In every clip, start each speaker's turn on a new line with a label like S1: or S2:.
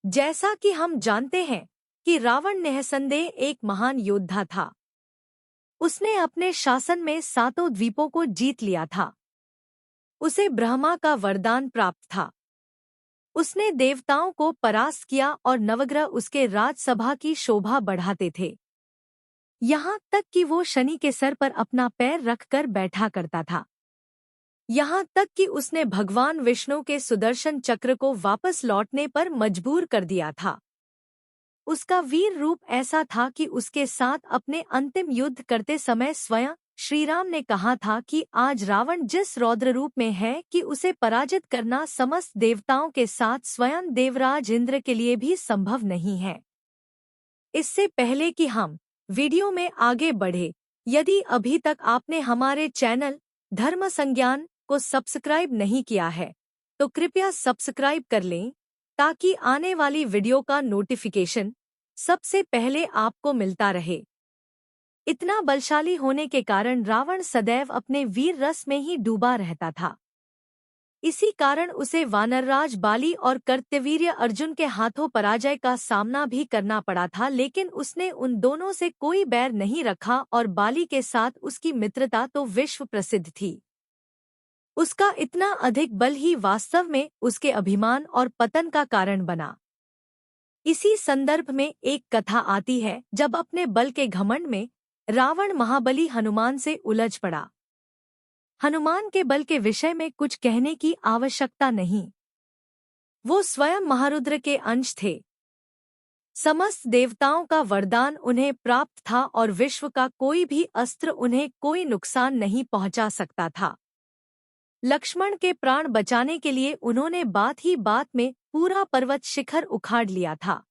S1: जैसा कि हम जानते हैं कि रावण निःसंदेह एक महान योद्धा था। उसने अपने शासन में सातों द्वीपों को जीत लिया था। उसे ब्रह्मा का वरदान प्राप्त था। उसने देवताओं को परास्त किया और नवग्रह उसके राजसभा की शोभा बढ़ाते थे। यहाँ तक कि वो शनि के सर पर अपना पैर रखकर बैठा करता था। यहाँ तक कि उसने भगवान विष्णु के सुदर्शन चक्र को वापस लौटने पर मजबूर कर दिया था। उसका वीर रूप ऐसा था कि उसके साथ अपने अंतिम युद्ध करते समय स्वयं श्रीराम ने कहा था कि आज रावण जिस रौद्र रूप में है कि उसे पराजित करना समस्त देवताओं के साथ स्वयं देवराज इंद्र के लिए भी संभव नहीं है। इससे पहले कि हम वीडियो में आगे बढ़े, यदि अभी तक आपने हमारे चैनल धर्म संज्ञान को सब्सक्राइब नहीं किया है तो कृपया सब्सक्राइब कर लें ताकि आने वाली वीडियो का नोटिफिकेशन सबसे पहले आपको मिलता रहे। इतना बलशाली होने के कारण रावण सदैव अपने वीर रस में ही डूबा रहता था। इसी कारण उसे वानरराज बाली और कर्तवीर्य अर्जुन के हाथों पराजय का सामना भी करना पड़ा था, लेकिन उसने उन दोनों से कोई बैर नहीं रखा और बाली के साथ उसकी मित्रता तो विश्व प्रसिद्ध थी। उसका इतना अधिक बल ही वास्तव में उसके अभिमान और पतन का कारण बना। इसी संदर्भ में एक कथा आती है जब अपने बल के घमंड में रावण महाबली हनुमान से उलझ पड़ा। हनुमान के बल के विषय में कुछ कहने की आवश्यकता नहीं। वो स्वयं महारुद्र के अंश थे। समस्त देवताओं का वरदान उन्हें प्राप्त था और विश्व का कोई भी अस्त्र उन्हें कोई नुकसान नहीं पहुंचा सकता था। लक्ष्मण के प्राण बचाने के लिए उन्होंने बात ही बात में पूरा पर्वत शिखर उखाड़ लिया था।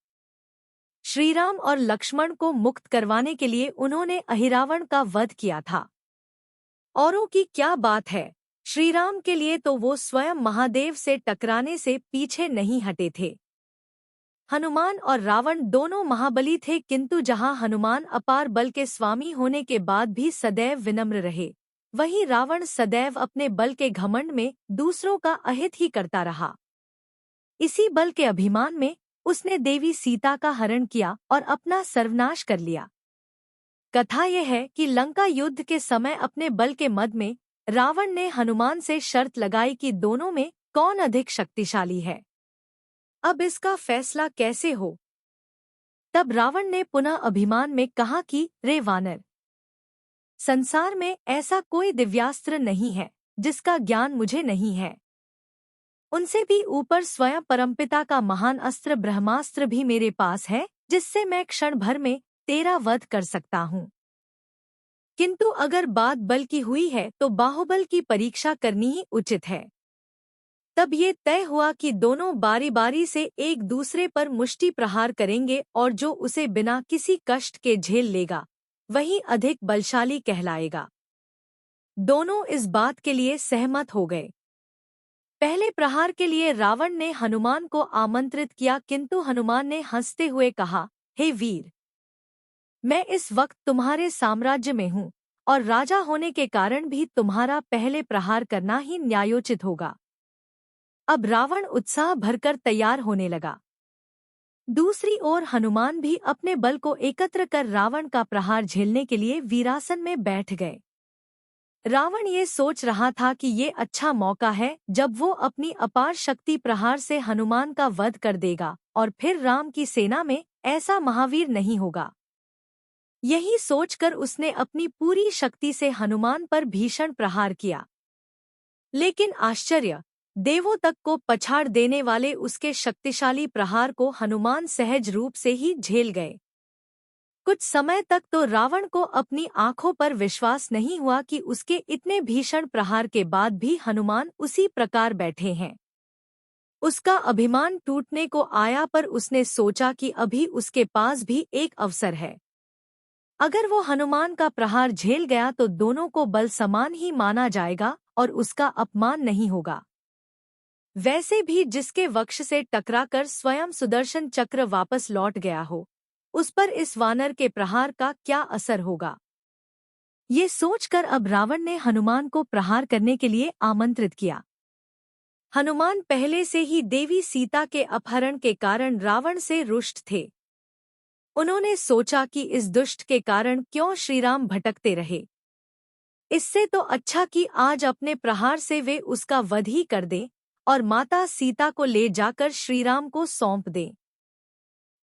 S1: श्रीराम और लक्ष्मण को मुक्त करवाने के लिए उन्होंने अहिरावण का वध किया था। औरों की क्या बात है, श्रीराम के लिए तो वो स्वयं महादेव से टकराने से पीछे नहीं हटे थे। हनुमान और रावण दोनों महाबली थे, किंतु जहां हनुमान अपार बल के स्वामी होने के बाद भी सदैव विनम्र रहे, वहीं रावण सदैव अपने बल के घमंड में दूसरों का अहित ही करता रहा। इसी बल के अभिमान में उसने देवी सीता का हरण किया और अपना सर्वनाश कर लिया। कथा यह है कि लंका युद्ध के समय अपने बल के मद में रावण ने हनुमान से शर्त लगाई कि दोनों में कौन अधिक शक्तिशाली है। अब इसका फैसला कैसे हो? तब रावण ने पुनः अभिमान में कहा कि रे वानर, संसार में ऐसा कोई दिव्यास्त्र नहीं है जिसका ज्ञान मुझे नहीं है। उनसे भी ऊपर स्वयं परमपिता का महान अस्त्र ब्रह्मास्त्र भी मेरे पास है, जिससे मैं क्षण भर में तेरा वध कर सकता हूँ। किंतु अगर बात बल की हुई है तो बाहुबल की परीक्षा करनी ही उचित है। तब ये तय हुआ कि दोनों बारी बारी से एक दूसरे पर मुष्टि प्रहार करेंगे और जो उसे बिना किसी कष्ट के झेल लेगा वही अधिक बलशाली कहलाएगा। दोनों इस बात के लिए सहमत हो गए। पहले प्रहार के लिए रावण ने हनुमान को आमंत्रित किया, किंतु हनुमान ने हंसते हुए कहा, हे वीर, मैं इस वक्त तुम्हारे साम्राज्य में हूँ और राजा होने के कारण भी तुम्हारा पहले प्रहार करना ही न्यायोचित होगा। अब रावण उत्साह भरकर तैयार होने लगा। दूसरी ओर हनुमान भी अपने बल को एकत्र कर रावण का प्रहार झेलने के लिए वीरासन में बैठ गए। रावण ये सोच रहा था कि ये अच्छा मौका है जब वो अपनी अपार शक्ति प्रहार से हनुमान का वध कर देगा और फिर राम की सेना में ऐसा महावीर नहीं होगा। यही सोचकर उसने अपनी पूरी शक्ति से हनुमान पर भीषण प्रहार किया। लेकिन आश्चर्य, देवों तक को पछाड़ देने वाले उसके शक्तिशाली प्रहार को हनुमान सहज रूप से ही झेल गए। कुछ समय तक तो रावण को अपनी आंखों पर विश्वास नहीं हुआ कि उसके इतने भीषण प्रहार के बाद भी हनुमान उसी प्रकार बैठे हैं। उसका अभिमान टूटने को आया, पर उसने सोचा कि अभी उसके पास भी एक अवसर है। अगर वो हनुमान का प्रहार झेल गया तो दोनों को बल समान ही माना जाएगा और उसका अपमान नहीं होगा। वैसे भी जिसके वक्ष से टकराकर स्वयं सुदर्शन चक्र वापस लौट गया हो, उस पर इस वानर के प्रहार का क्या असर होगा। ये सोचकर अब रावण ने हनुमान को प्रहार करने के लिए आमंत्रित किया। हनुमान पहले से ही देवी सीता के अपहरण के कारण रावण से रुष्ट थे। उन्होंने सोचा कि इस दुष्ट के कारण क्यों श्रीराम भटकते रहे। इससे तो अच्छा कि आज अपने प्रहार से वे उसका वध ही कर दें और माता सीता को ले जाकर श्रीराम को सौंप दें।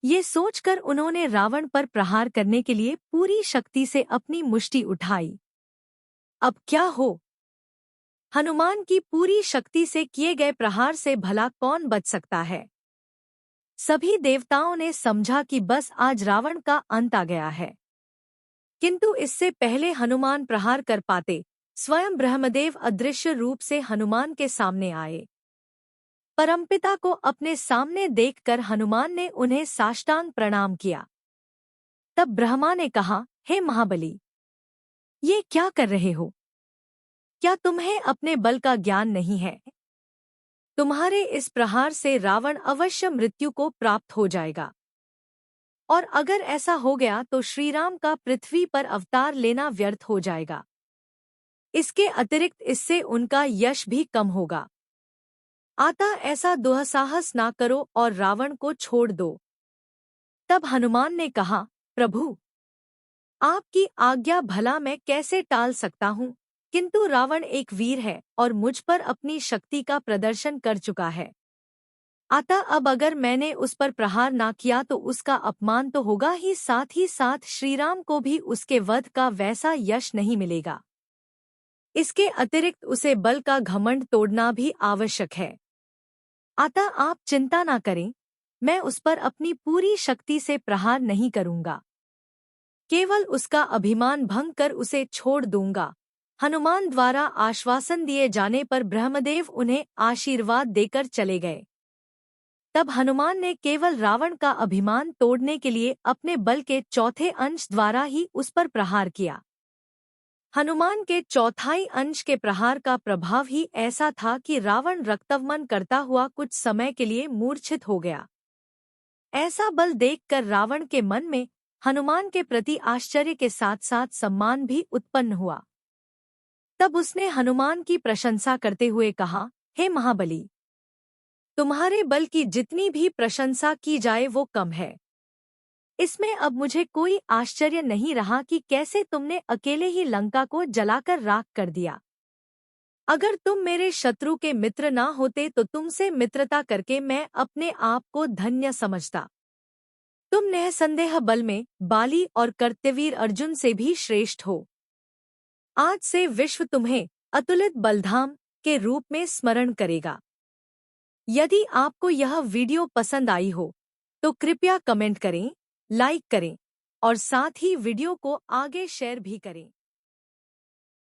S1: ये सोचकर उन्होंने रावण पर प्रहार करने के लिए पूरी शक्ति से अपनी मुष्टि उठाई। अब क्या हो? हनुमान की पूरी शक्ति से किए गए प्रहार से भला कौन बच सकता है? सभी देवताओं ने समझा कि बस आज रावण का अंत आ गया है। किंतु इससे पहले हनुमान प्रहार कर पाते, स्वयं ब्रह्मदेव अदृश्य रूप से हनुमान के सामने आए। परमपिता को अपने सामने देखकर हनुमान ने उन्हें साष्टांग प्रणाम किया। तब ब्रह्मा ने कहा, हे महाबली, ये क्या कर रहे हो? क्या तुम्हें अपने बल का ज्ञान नहीं है? तुम्हारे इस प्रहार से रावण अवश्य मृत्यु को प्राप्त हो जाएगा, और अगर ऐसा हो गया तो श्रीराम का पृथ्वी पर अवतार लेना व्यर्थ हो जाएगा। इसके अतिरिक्त इससे उनका यश भी कम होगा। अतः ऐसा दुस्साहस ना करो और रावण को छोड़ दो। तब हनुमान ने कहा, प्रभु, आपकी आज्ञा भला मैं कैसे टाल सकता हूँ, किंतु रावण एक वीर है और मुझ पर अपनी शक्ति का प्रदर्शन कर चुका है। अतः अब अगर मैंने उस पर प्रहार ना किया तो उसका अपमान तो होगा ही साथ श्रीराम को भी उसके वध का वैसा यश नहीं मिलेगा। इसके अतिरिक्त उसे बल का घमंड तोड़ना भी आवश्यक है। अतः आप चिंता ना करें, मैं उस पर अपनी पूरी शक्ति से प्रहार नहीं करूंगा, केवल उसका अभिमान भंग कर उसे छोड़ दूंगा। हनुमान द्वारा आश्वासन दिए जाने पर ब्रह्मदेव उन्हें आशीर्वाद देकर चले गए। तब हनुमान ने केवल रावण का अभिमान तोड़ने के लिए अपने बल के चौथे अंश द्वारा ही उस पर प्रहार किया। हनुमान के चौथाई अंश के प्रहार का प्रभाव ही ऐसा था कि रावण रक्तवमन करता हुआ कुछ समय के लिए मूर्छित हो गया। ऐसा बल देखकर रावण के मन में हनुमान के प्रति आश्चर्य के साथ साथ सम्मान भी उत्पन्न हुआ। तब उसने हनुमान की प्रशंसा करते हुए कहा, हे महाबली, तुम्हारे बल की जितनी भी प्रशंसा की जाए वो कम है। इसमें अब मुझे कोई आश्चर्य नहीं रहा कि कैसे तुमने अकेले ही लंका को जलाकर राख कर दिया। अगर तुम मेरे शत्रु के मित्र ना होते तो तुमसे मित्रता करके मैं अपने आप को धन्य समझता। तुम निःसंदेह बल में बाली और कर्तवीर अर्जुन से भी श्रेष्ठ हो। आज से विश्व तुम्हें अतुलित बलधाम के रूप में स्मरण करेगा। यदि आपको यह वीडियो पसंद आई हो तो कृपया कमेंट करें, लाइक करें और साथ ही वीडियो को आगे शेयर भी करें।